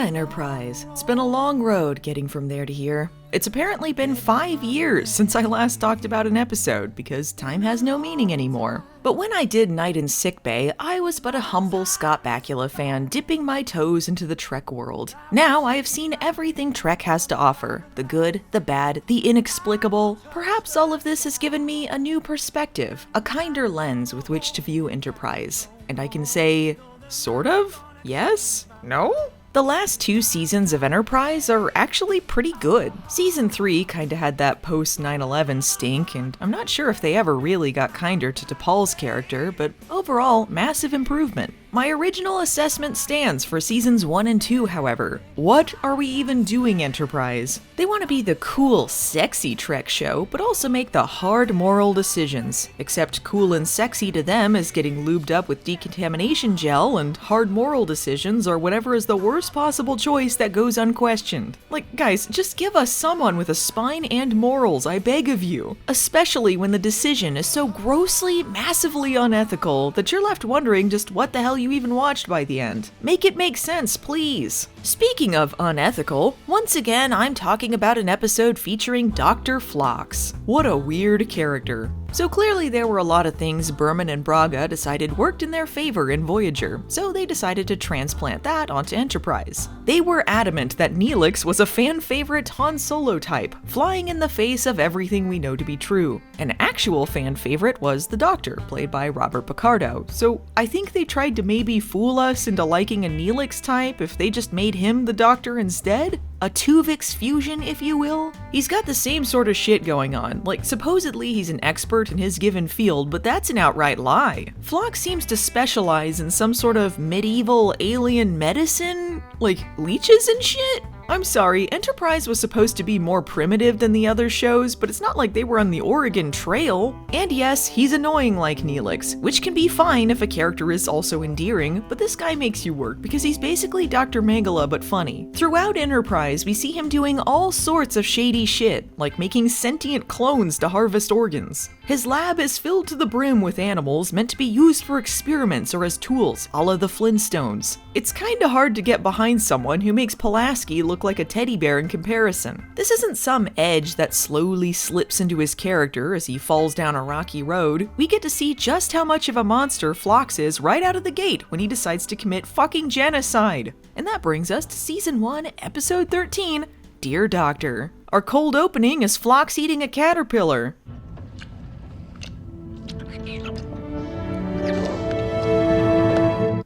Enterprise. It's been a long road getting from there to here. It's apparently been 5 years since I last talked about an episode, because time has no meaning anymore. But when I did Night in Sickbay, I was but a humble Scott Bakula fan dipping my toes into the Trek world. Now I have seen everything Trek has to offer. The good, the bad, the inexplicable. Perhaps all of this has given me a new perspective, a kinder lens with which to view Enterprise. And I can say, sort of? Yes? No? The last 2 seasons of Enterprise are actually pretty good. Season 3 kinda had that post-9/11 stink, and I'm not sure if they ever really got kinder to T'Pol's character, but overall, massive improvement. My original assessment stands for seasons 1 and 2, however. What are we even doing, Enterprise? They want to be the cool, sexy Trek show, but also make the hard moral decisions. Except cool and sexy to them is getting lubed up with decontamination gel, and hard moral decisions are whatever is the worst possible choice that goes unquestioned. Like, guys, just give us someone with a spine and morals, I beg of you. Especially when the decision is so grossly, massively unethical that you're left wondering just what the hell you even watched by the end. Make it make sense, please. Speaking of unethical, once again I'm talking about an episode featuring Dr. Phlox. What a weird character. So clearly there were a lot of things Berman and Braga decided worked in their favor in Voyager, so they decided to transplant that onto Enterprise. They were adamant that Neelix was a fan-favorite Han Solo type, flying in the face of everything we know to be true. An actual fan favorite was the Doctor, played by Robert Picardo, so I think they tried to maybe fool us into liking a Neelix type if they just made him the Doctor instead? A Tuvix fusion, if you will? He's got the same sort of shit going on, like supposedly he's an expert in his given field, but that's an outright lie. Phlox seems to specialize in some sort of medieval alien medicine? Like leeches and shit? I'm sorry, Enterprise was supposed to be more primitive than the other shows, but it's not like they were on the Oregon Trail. And yes, he's annoying like Neelix, which can be fine if a character is also endearing, but this guy makes you work because he's basically Dr. Mangala but funny. Throughout Enterprise, we see him doing all sorts of shady shit, like making sentient clones to harvest organs. His lab is filled to the brim with animals meant to be used for experiments or as tools, a la the Flintstones. It's kinda hard to get behind someone who makes Pulaski look like a teddy bear in comparison. This isn't some edge that slowly slips into his character as he falls down a rocky road. We get to see just how much of a monster Phlox is right out of the gate when he decides to commit fucking genocide. And that brings us to Season 1, Episode 13, Dear Doctor. Our cold opening is Phlox eating a caterpillar.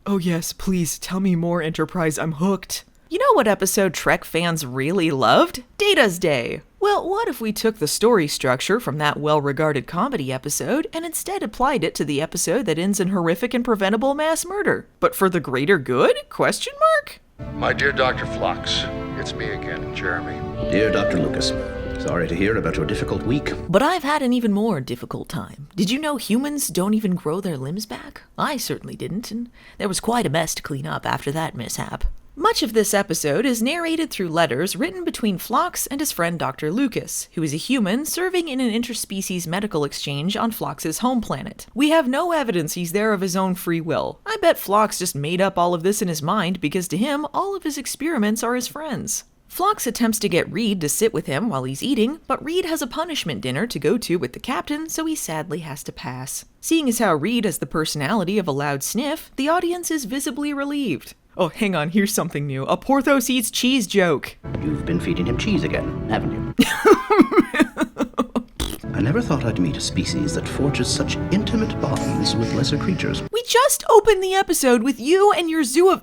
Oh yes, please, tell me more, Enterprise, I'm hooked. You know what episode Trek fans really loved? Data's Day. Well, what if we took the story structure from that well-regarded comedy episode and instead applied it to the episode that ends in horrific and preventable mass murder? But for the greater good? Question mark? My dear Dr. Phlox, it's me again, Jeremy. Dear Dr. Lucas, sorry to hear about your difficult week. But I've had an even more difficult time. Did you know humans don't even grow their limbs back? I certainly didn't, and there was quite a mess to clean up after that mishap. Much of this episode is narrated through letters written between Phlox and his friend Dr. Lucas, who is a human serving in an interspecies medical exchange on Phlox's home planet. We have no evidence he's there of his own free will. I bet Phlox just made up all of this in his mind because to him, all of his experiments are his friends. Phlox attempts to get Reed to sit with him while he's eating, but Reed has a punishment dinner to go to with the captain, so he sadly has to pass. Seeing as how Reed has the personality of a loud sniff, the audience is visibly relieved. Oh, hang on, here's something new. A Porthos eats cheese joke. You've been feeding him cheese again, haven't you? I never thought I'd meet a species that forges such intimate bonds with lesser creatures. We just opened the episode with you and your zoo of...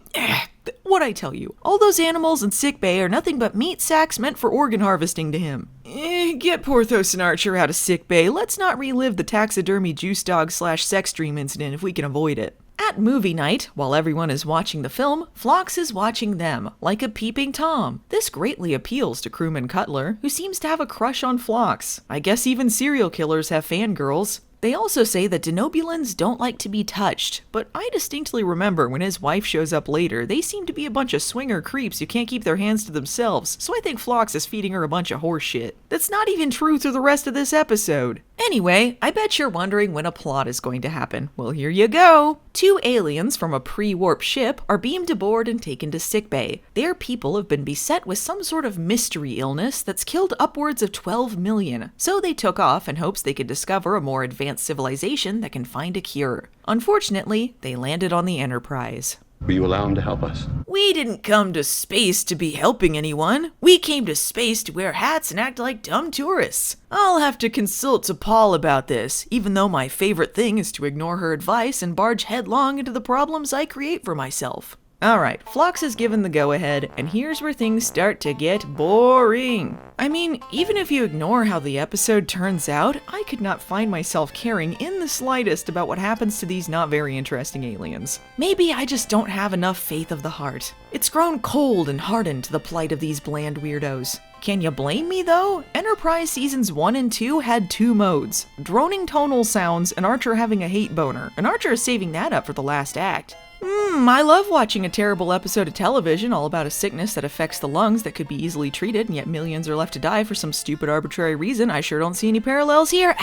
What'd I tell you? All those animals in sickbay are nothing but meat sacks meant for organ harvesting to him. Get Porthos and Archer out of sickbay. Let's not relive the taxidermy juice dog / sex dream incident if we can avoid it. At movie night, while everyone is watching the film, Phlox is watching them, like a peeping Tom. This greatly appeals to crewman Cutler, who seems to have a crush on Phlox. I guess even serial killers have fangirls. They also say that denobulans don't like to be touched, but I distinctly remember when his wife shows up later, they seem to be a bunch of swinger creeps who can't keep their hands to themselves, so I think Phlox is feeding her a bunch of horse shit. That's not even true through the rest of this episode. Anyway, I bet you're wondering when a plot is going to happen. Well, here you go. 2 aliens from a pre-warp ship are beamed aboard and taken to sickbay. Their people have been beset with some sort of mystery illness that's killed upwards of 12 million, so they took off in hopes they could discover a more advanced civilization that can find a cure. Unfortunately, they landed on the Enterprise. Will you allow him to help us? We didn't come to space to be helping anyone. We came to space to wear hats and act like dumb tourists. I'll have to consult to Paul about this, even though my favorite thing is to ignore her advice and barge headlong into the problems I create for myself. Alright, Phlox is given the go-ahead, and here's where things start to get boring. I mean, even if you ignore how the episode turns out, I could not find myself caring in the slightest about what happens to these not very interesting aliens. Maybe I just don't have enough faith of the heart. It's grown cold and hardened to the plight of these bland weirdos. Can you blame me though? Enterprise Seasons 1 and 2 had 2 modes, droning tonal sounds and Archer having a hate boner, and Archer is saving that up for the last act. I love watching a terrible episode of television all about a sickness that affects the lungs that could be easily treated, and yet millions are left to die for some stupid arbitrary reason. I sure don't see any parallels here.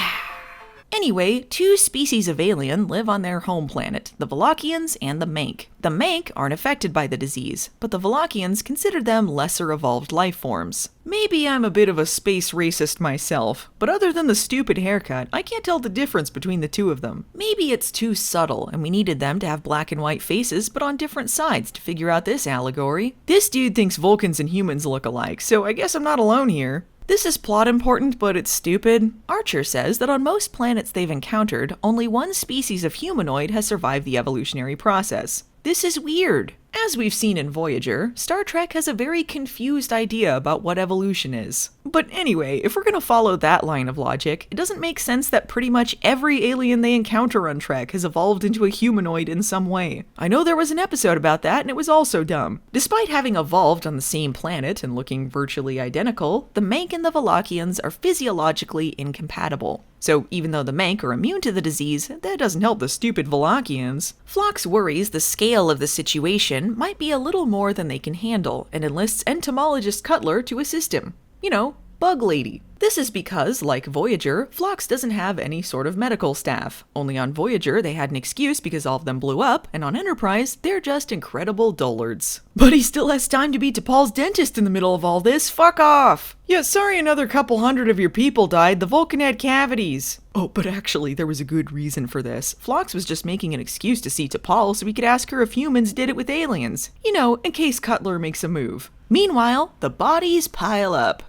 Anyway, 2 species of alien live on their home planet, the Vlachians and the Manc. The Manc aren't affected by the disease, but the Vlachians consider them lesser evolved life forms. Maybe I'm a bit of a space racist myself, but other than the stupid haircut, I can't tell the difference between the 2 of them. Maybe it's too subtle, and we needed them to have black and white faces, but on different sides to figure out this allegory. This dude thinks Vulcans and humans look alike, so I guess I'm not alone here. This is plot important, but it's stupid. Archer says that on most planets they've encountered, only 1 species of humanoid has survived the evolutionary process. This is weird. As we've seen in Voyager, Star Trek has a very confused idea about what evolution is. But anyway, if we're gonna follow that line of logic, it doesn't make sense that pretty much every alien they encounter on Trek has evolved into a humanoid in some way. I know there was an episode about that, and it was also dumb. Despite having evolved on the same planet and looking virtually identical, the Manc and the Vlachians are physiologically incompatible. So even though the Manc are immune to the disease, that doesn't help the stupid Vlachians. Phlox worries the scale of the situation might be a little more than they can handle, and enlists entomologist Cutler to assist him. You know, Bug Lady. This is because, like Voyager, Phlox doesn't have any sort of medical staff. Only on Voyager they had an excuse because all of them blew up, and on Enterprise they're just incredible dullards. But he still has time to be T'Pol's dentist in the middle of all this, fuck off! Yeah, sorry another couple hundred of your people died, the Vulcan had cavities. Oh, but actually there was a good reason for this. Phlox was just making an excuse to see T'Pol so he could ask her if humans did it with aliens. You know, in case Cutler makes a move. Meanwhile, the bodies pile up.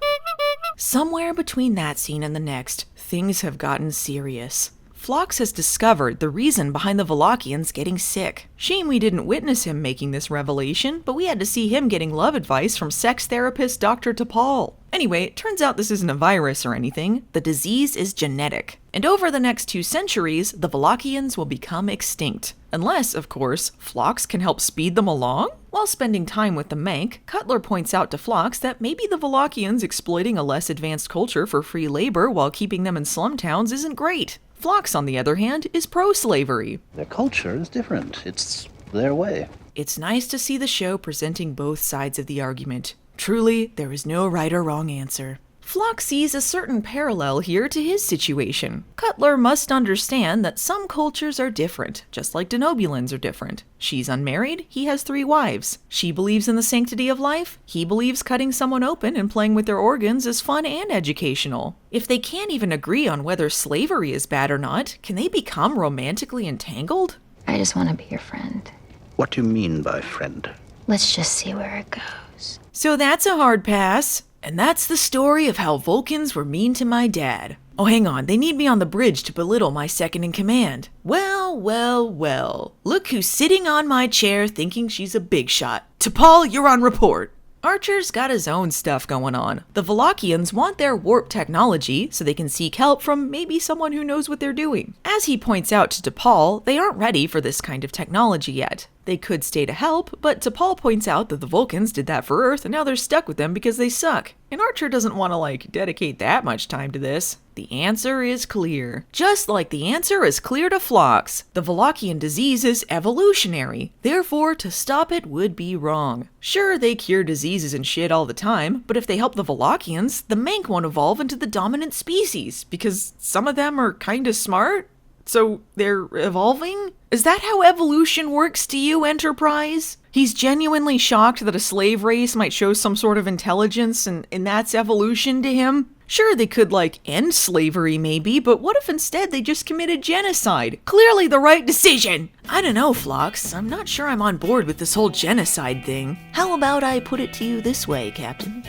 Somewhere between that scene and the next, things have gotten serious. Phlox has discovered the reason behind the Vlachians getting sick. Shame we didn't witness him making this revelation, but we had to see him getting love advice from sex therapist Dr. T'Pol. Anyway, it turns out this isn't a virus or anything. The disease is genetic. And over the next 2 centuries, the Vlachians will become extinct. Unless, of course, Phlox can help speed them along? While spending time with the Manc, Cutler points out to Phlox that maybe the Vlachians exploiting a less advanced culture for free labor while keeping them in slum towns isn't great. Phlox, on the other hand, is pro-slavery. Their culture is different. It's their way. It's nice to see the show presenting both sides of the argument. Truly, there is no right or wrong answer. Phlox sees a certain parallel here to his situation. Cutler must understand that some cultures are different, just like Denobulans are different. She's unmarried, he has 3 wives. She believes in the sanctity of life, he believes cutting someone open and playing with their organs is fun and educational. If they can't even agree on whether slavery is bad or not, can they become romantically entangled? I just want to be your friend. What do you mean by friend? Let's just see where it goes. So that's a hard pass. And that's the story of how Vulcans were mean to my dad. Oh, hang on, they need me on the bridge to belittle my second in command. Well, well, well. Look who's sitting on my chair thinking she's a big shot. T'Pol, you're on report. Archer's got his own stuff going on. The Vlachians want their warp technology so they can seek help from maybe someone who knows what they're doing. As he points out to T'Pol, they aren't ready for this kind of technology yet. They could stay to help, but T'Pol points out that the Vulcans did that for Earth and now they're stuck with them because they suck. And Archer doesn't want to, dedicate that much time to this. The answer is clear. Just like the answer is clear to Phlox. The Vlachian disease is evolutionary. Therefore, to stop it would be wrong. Sure, they cure diseases and shit all the time, but if they help the Vlachians, the Manc won't evolve into the dominant species, because some of them are kinda smart? So they're evolving? Is that how evolution works to you, Enterprise? He's genuinely shocked that a slave race might show some sort of intelligence and that's evolution to him? Sure, they could, end slavery maybe, but what if instead they just committed genocide? Clearly the right decision! I don't know, Phlox. I'm not sure I'm on board with this whole genocide thing. How about I put it to you this way, Captain?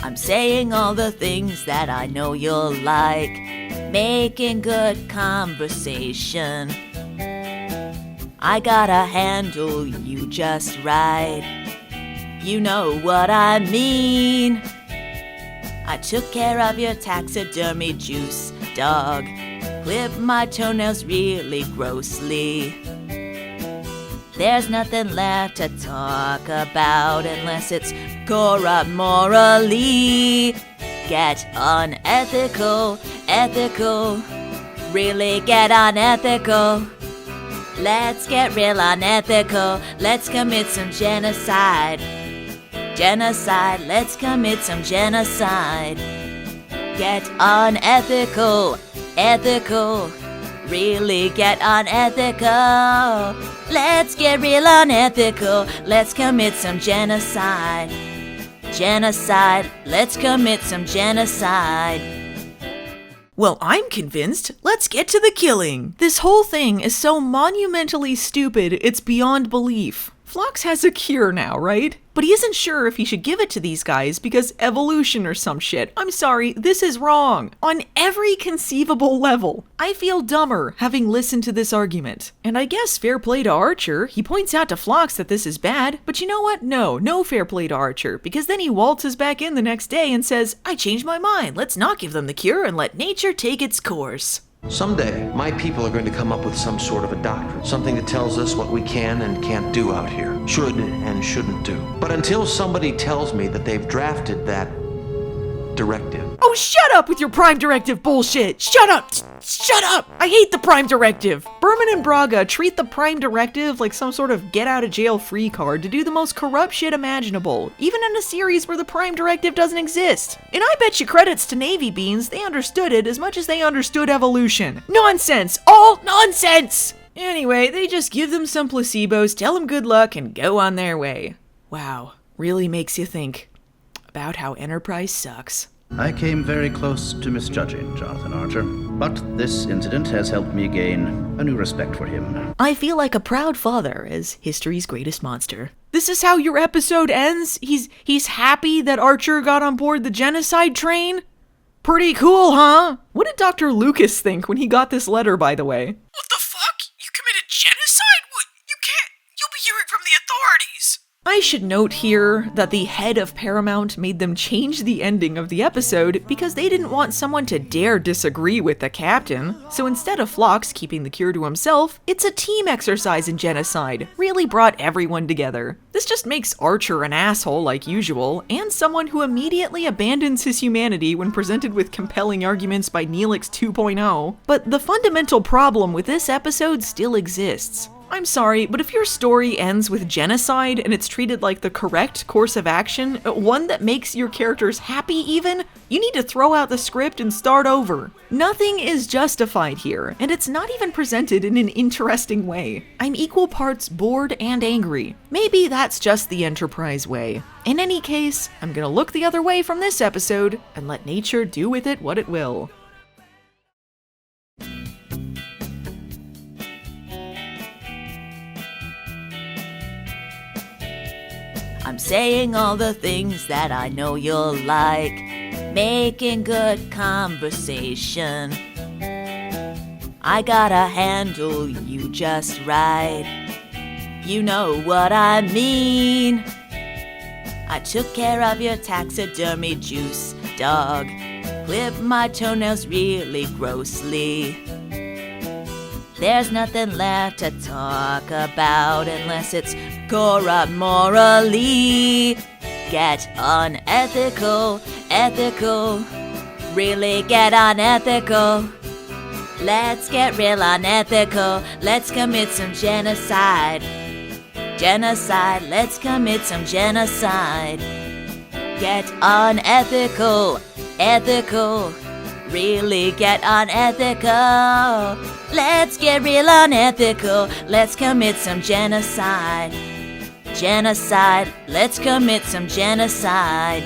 I'm saying all the things that I know you'll like, making good conversation. I gotta handle you just right. You know what I mean. I took care of your taxidermy juice, dog. Clipped my toenails really grossly. There's nothing left to talk about unless it's corrupt morally. Get unethical, ethical. Really get unethical. Let's get real unethical. Let's commit some genocide. Genocide, let's commit some genocide. Get unethical, ethical. Really get unethical. Let's get real unethical. Let's commit some genocide. Genocide, let's commit some genocide. Well, I'm convinced. Let's get to the killing. This whole thing is so monumentally stupid, it's beyond belief. Phlox has a cure now, right? But he isn't sure if he should give it to these guys because evolution or some shit. I'm sorry, this is wrong. On every conceivable level. I feel dumber having listened to this argument. And I guess fair play to Archer. He points out to Phlox that this is bad, but you know what? No fair play to Archer, because then he waltzes back in the next day and says, I changed my mind. Let's not give them the cure and let nature take its course. Someday, my people are going to come up with some sort of a doctrine, something that tells us what we can and can't do out here, should and shouldn't do. But until somebody tells me that they've drafted that directive... Oh, shut up with your Prime Directive bullshit! Shut up! Shut up! I hate the Prime Directive! Berman and Braga treat the Prime Directive like some sort of get-out-of-jail-free card to do the most corrupt shit imaginable, even in a series where the Prime Directive doesn't exist. And I bet you credits to Navy Beans, they understood it as much as they understood evolution. Nonsense! All nonsense! Anyway, they just give them some placebos, tell them good luck, and go on their way. Wow, really makes you think about how Enterprise sucks. I came very close to misjudging Jonathan Archer, but this incident has helped me gain a new respect for him. I feel like a proud father as history's greatest monster. This is how your episode ends? He's happy that Archer got on board the genocide train? Pretty cool, huh? What did Dr. Lucas think when he got this letter, by the way? What the fuck? You committed genocide? What? You can't. You'll be hearing from the authorities. I should note here that the head of Paramount made them change the ending of the episode because they didn't want someone to dare disagree with the captain. So instead of Phlox keeping the cure to himself, it's a team exercise in genocide. Really brought everyone together. This just makes Archer an asshole like usual, and someone who immediately abandons his humanity when presented with compelling arguments by Neelix 2.0. But the fundamental problem with this episode still exists. I'm sorry, but if your story ends with genocide and it's treated like the correct course of action, one that makes your characters happy even, you need to throw out the script and start over. Nothing is justified here, and it's not even presented in an interesting way. I'm equal parts bored and angry. Maybe that's just the Enterprise way. In any case, I'm gonna look the other way from this episode and let nature do with it what it will. I'm saying all the things that I know you'll like, making good conversation. I gotta handle you just right. You know what I mean. I took care of your taxidermy juice, dog. Clipped my toenails really grossly. There's nothing left to talk about unless it's corrupt morally. Get unethical, ethical, really get unethical. Let's get real unethical, let's commit some genocide. Genocide, let's commit some genocide. Get unethical, ethical, really get unethical. Let's get real unethical, let's commit some genocide. Genocide, let's commit some genocide.